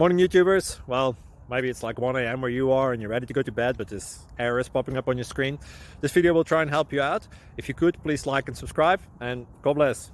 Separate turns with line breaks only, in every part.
Morning YouTubers. Well, maybe it's like 1 a.m. where you are and you're ready to go to bed, but this error is popping up on your screen. This video will try and help you out. If you could, please like and subscribe, and God bless.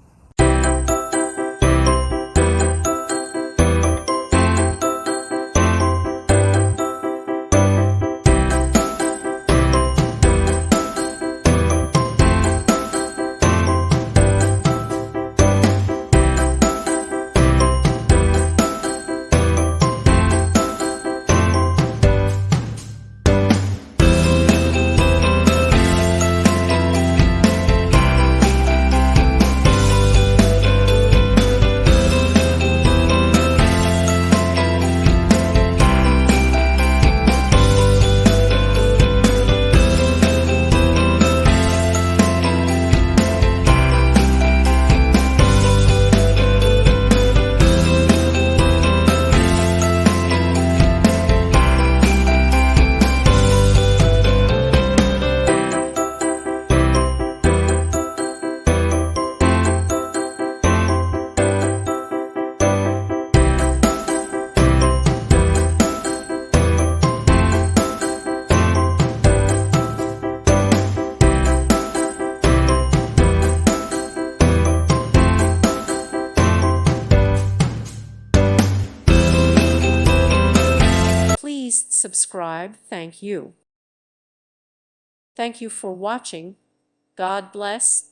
Please subscribe. Thank you. Thank you for watching. God bless.